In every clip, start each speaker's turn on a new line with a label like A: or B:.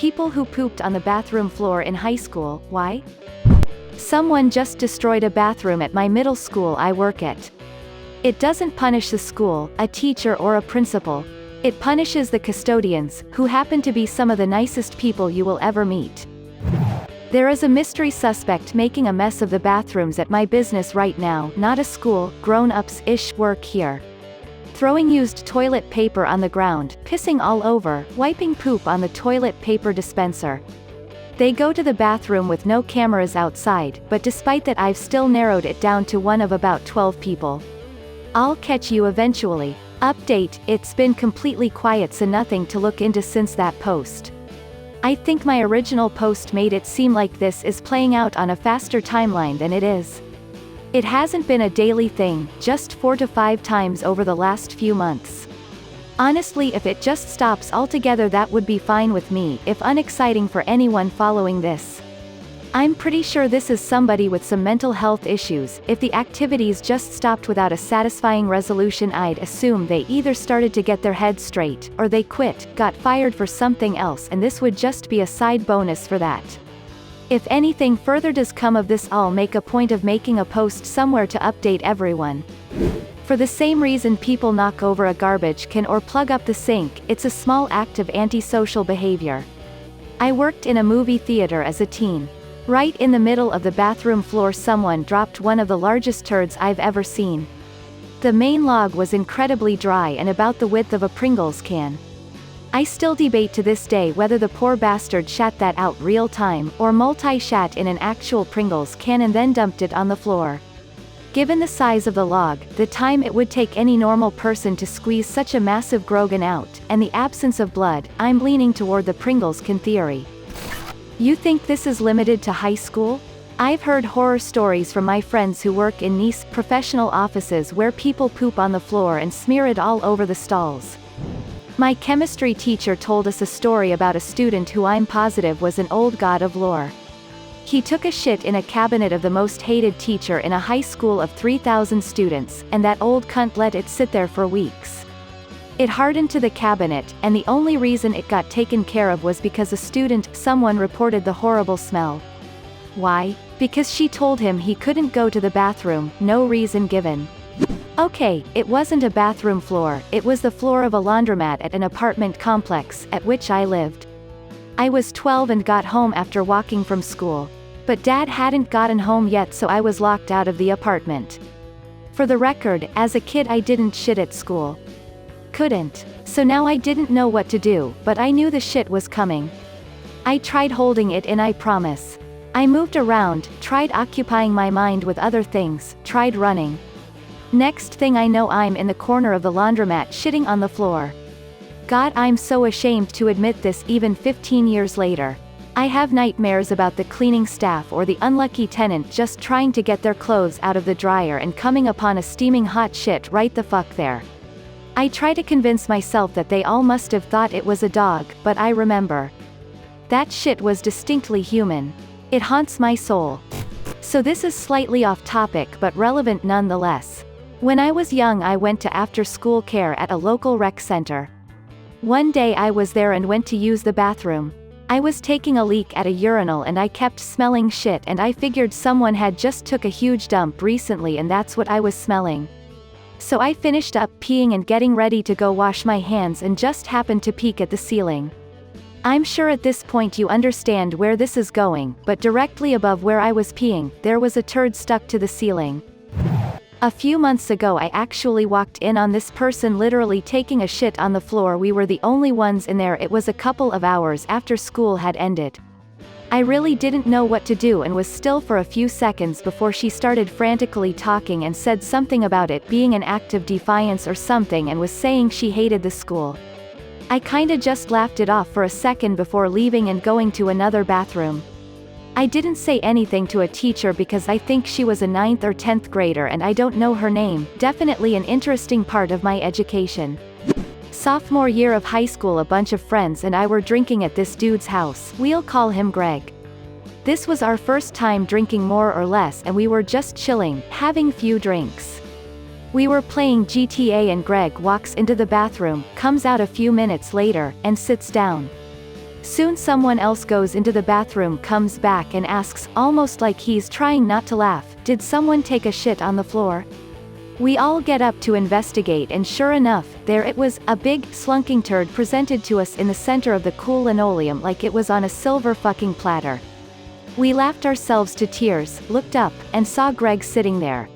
A: People who pooped on the bathroom floor in high school. Why? Someone just destroyed a bathroom at my middle school I work at. It doesn't punish the school, a teacher or a principal. It punishes the custodians, who happen to be some of the nicest people you will ever meet. There is a mystery suspect making a mess of the bathrooms at my business right now, not a school, grown-ups-ish work here. Throwing used toilet paper on the ground, pissing all over, wiping poop on the toilet paper dispenser. They go to the bathroom with no cameras outside, but despite that I've still narrowed it down to one of about 12 people. I'll catch you eventually. Update, it's been completely quiet so nothing to look into since that post. I think my original post made it seem like this is playing out on a faster timeline than it is. It hasn't been a daily thing, just 4 to 5 times over the last few months. Honestly, if it just stops altogether that would be fine with me, if unexciting for anyone following this. I'm pretty sure this is somebody with some mental health issues. If the activities just stopped without a satisfying resolution, I'd assume they either started to get their head straight, or they quit, got fired for something else, and this would just be a side bonus for that. If anything further does come of this, I'll make a point of making a post somewhere to update everyone. For the same reason people knock over a garbage can or plug up the sink, it's a small act of antisocial behavior. I worked in a movie theater as a teen. Right in the middle of the bathroom floor someone dropped one of the largest turds I've ever seen. The main log was incredibly dry and about the width of a Pringles can. I still debate to this day whether the poor bastard shat that out real time, or multi-shat in an actual Pringles can and then dumped it on the floor. Given the size of the log, the time it would take any normal person to squeeze such a massive Grogan out, and the absence of blood, I'm leaning toward the Pringles can theory. You think this is limited to high school? I've heard horror stories from my friends who work in nice, professional offices where people poop on the floor and smear it all over the stalls. My chemistry teacher told us a story about a student who I'm positive was an old god of lore. He took a shit in a cabinet of the most hated teacher in a high school of 3,000 students, and that old cunt let it sit there for weeks. It hardened to the cabinet, and the only reason it got taken care of was because someone reported the horrible smell. Why? Because she told him he couldn't go to the bathroom, no reason given. Okay, it wasn't a bathroom floor, it was the floor of a laundromat at an apartment complex, at which I lived. I was 12 and got home after walking from school. But Dad hadn't gotten home yet, so I was locked out of the apartment. For the record, as a kid I didn't shit at school. Couldn't. So now I didn't know what to do, but I knew the shit was coming. I tried holding it in, I promise. I moved around, tried occupying my mind with other things, tried running. Next thing I know I'm in the corner of the laundromat shitting on the floor. God, I'm so ashamed to admit this even 15 years later. I have nightmares about the cleaning staff or the unlucky tenant just trying to get their clothes out of the dryer and coming upon a steaming hot shit right the fuck there. I try to convince myself that they all must have thought it was a dog, but I remember. That shit was distinctly human. It haunts my soul. So this is slightly off topic but relevant nonetheless. When I was young I went to after-school care at a local rec center. One day I was there and went to use the bathroom. I was taking a leak at a urinal and I kept smelling shit, and I figured someone had just took a huge dump recently and that's what I was smelling. So I finished up peeing and getting ready to go wash my hands and just happened to peek at the ceiling. I'm sure at this point you understand where this is going, but directly above where I was peeing, there was a turd stuck to the ceiling. A few months ago I actually walked in on this person literally taking a shit on the floor. We were the only ones in there. It was a couple of hours after school had ended. I really didn't know what to do and was still for a few seconds before she started frantically talking and said something about it being an act of defiance or something and was saying she hated the school. I kinda just laughed it off for a second before leaving and going to another bathroom. I didn't say anything to a teacher because I think she was a 9th or 10th grader and I don't know her name, definitely an interesting part of my education. Sophomore year of high school, a bunch of friends and I were drinking at this dude's house, we'll call him Greg. This was our first time drinking more or less and we were just chilling, having few drinks. We were playing GTA and Greg walks into the bathroom, comes out a few minutes later, and sits down. Soon someone else goes into the bathroom, comes back and asks, almost like he's trying not to laugh, "Did someone take a shit on the floor?" We all get up to investigate, and sure enough, there it was, a big, slunking turd presented to us in the center of the cool linoleum like it was on a silver fucking platter. We laughed ourselves to tears, looked up, and saw Greg sitting there.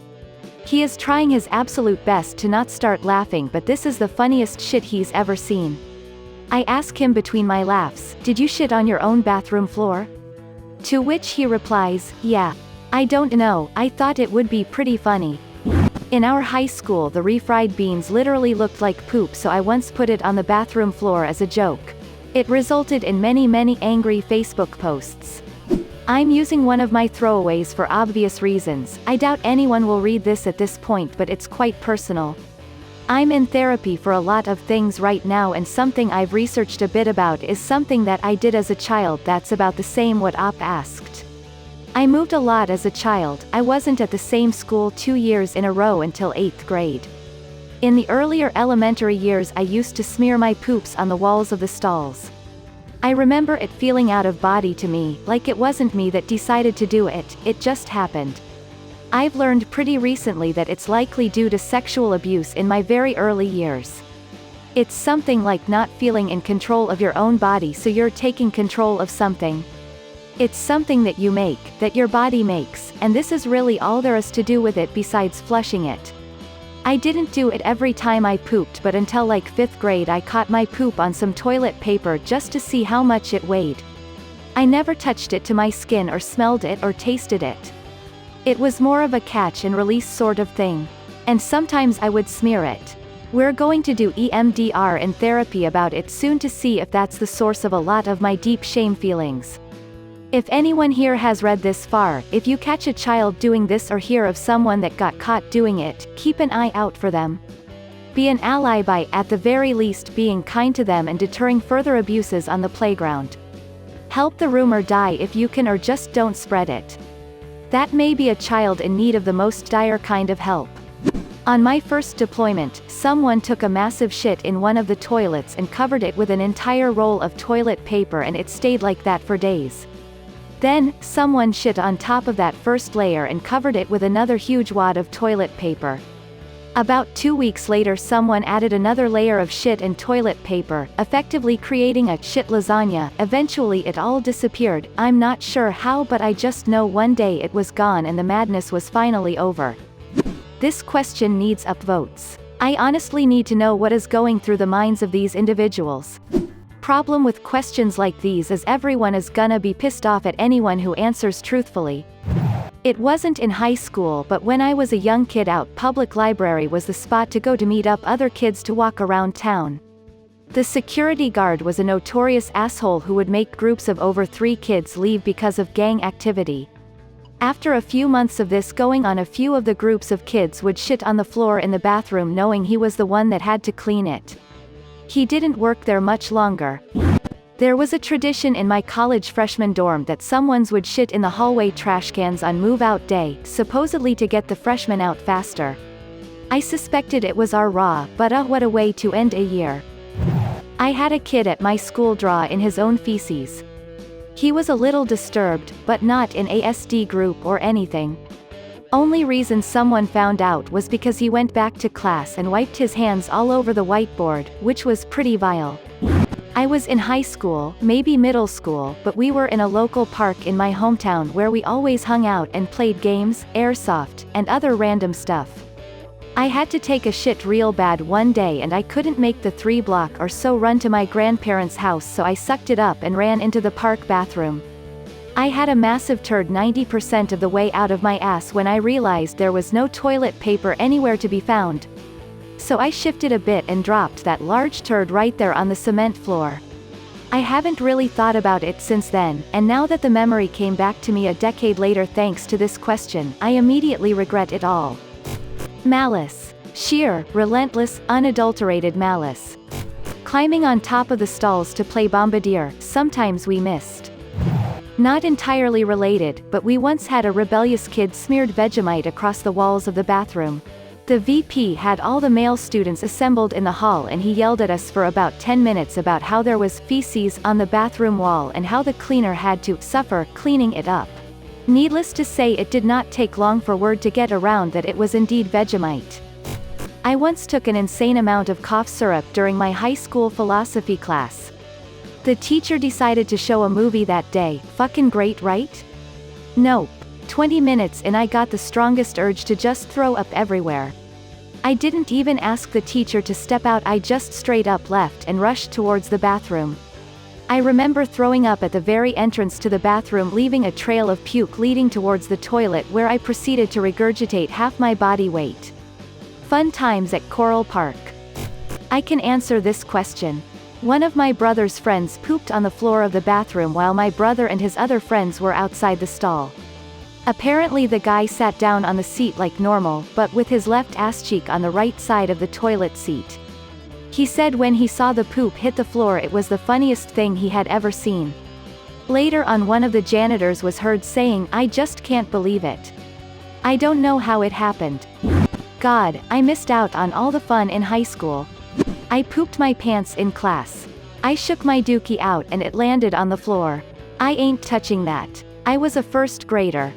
A: He is trying his absolute best to not start laughing, but this is the funniest shit he's ever seen. I ask him between my laughs, "Did you shit on your own bathroom floor?" To which he replies, "Yeah. I don't know, I thought it would be pretty funny." In our high school, the refried beans literally looked like poop, so I once put it on the bathroom floor as a joke. It resulted in many angry Facebook posts. I'm using one of my throwaways for obvious reasons. I doubt anyone will read this at this point, but it's quite personal. I'm in therapy for a lot of things right now, and something I've researched a bit about is something that I did as a child that's about the same what Op asked. I moved a lot as a child. I wasn't at the same school 2 years in a row until 8th grade. In the earlier elementary years, I used to smear my poops on the walls of the stalls. I remember it feeling out of body to me, like it wasn't me that decided to do it, it just happened. I've learned pretty recently that it's likely due to sexual abuse in my very early years. It's something like not feeling in control of your own body, so you're taking control of something. It's something that you make, that your body makes, and this is really all there is to do with it besides flushing it. I didn't do it every time I pooped, but until like 5th grade I caught my poop on some toilet paper just to see how much it weighed. I never touched it to my skin or smelled it or tasted it. It was more of a catch and release sort of thing. And sometimes I would smear it. We're going to do EMDR and therapy about it soon to see if that's the source of a lot of my deep shame feelings. If anyone here has read this far, if you catch a child doing this or hear of someone that got caught doing it, keep an eye out for them. Be an ally by, at the very least, being kind to them and deterring further abuses on the playground. Help the rumor die if you can, or just don't spread it. That may be a child in need of the most dire kind of help. On my first deployment, someone took a massive shit in one of the toilets and covered it with an entire roll of toilet paper, and it stayed like that for days. Then, someone shit on top of that first layer and covered it with another huge wad of toilet paper. About 2 weeks later, someone added another layer of shit and toilet paper, effectively creating a shit lasagna. Eventually it all disappeared. I'm not sure how, but I just know one day it was gone and the madness was finally over. This question needs upvotes. I honestly need to know what is going through the minds of these individuals. Problem with questions like these is everyone is gonna be pissed off at anyone who answers truthfully. It wasn't in high school, but when I was a young kid out, public library was the spot to go to meet up other kids to walk around town. The security guard was a notorious asshole who would make groups of over 3 kids leave because of gang activity. After a few months of this going on, a few of the groups of kids would shit on the floor in the bathroom, knowing he was the one that had to clean it. He didn't work there much longer. There was a tradition in my college freshman dorm that someone's would shit in the hallway trash cans on move-out day, supposedly to get the freshmen out faster. I suspected it was our raw, but what a way to end a year. I had a kid at my school draw in his own feces. He was a little disturbed, but not in a SD group or anything. Only reason someone found out was because he went back to class and wiped his hands all over the whiteboard, which was pretty vile. I was in high school, maybe middle school, but we were in a local park in my hometown where we always hung out and played games, airsoft, and other random stuff. I had to take a shit real bad one day and I couldn't make the 3-block or so run to my grandparents' house, so I sucked it up and ran into the park bathroom. I had a massive turd 90% of the way out of my ass when I realized there was no toilet paper anywhere to be found. So I shifted a bit and dropped that large turd right there on the cement floor. I haven't really thought about it since then, and now that the memory came back to me a decade later thanks to this question, I immediately regret it all. Malice. Sheer, relentless, unadulterated malice. Climbing on top of the stalls to play bombardier, sometimes we missed. Not entirely related, but we once had a rebellious kid smeared Vegemite across the walls of the bathroom. The VP had all the male students assembled in the hall and he yelled at us for about 10 minutes about how there was feces on the bathroom wall and how the cleaner had to suffer cleaning it up. Needless to say, it did not take long for word to get around that it was indeed Vegemite. I once took an insane amount of cough syrup during my high school philosophy class. The teacher decided to show a movie that day. Fucking great, right? Nope. 20 minutes in I got the strongest urge to just throw up everywhere. I didn't even ask the teacher to step out, I just straight up left and rushed towards the bathroom. I remember throwing up at the very entrance to the bathroom, leaving a trail of puke leading towards the toilet where I proceeded to regurgitate half my body weight. Fun times at Coral Park. I can answer this question. One of my brother's friends pooped on the floor of the bathroom while my brother and his other friends were outside the stall. Apparently the guy sat down on the seat like normal, but with his left ass cheek on the right side of the toilet seat. He said when he saw the poop hit the floor it was the funniest thing he had ever seen. Later on, one of the janitors was heard saying, "I just can't believe it. I don't know how it happened. God, I missed out on all the fun in high school. I pooped my pants in class. I shook my dookie out and it landed on the floor. I ain't touching that. I was a first grader."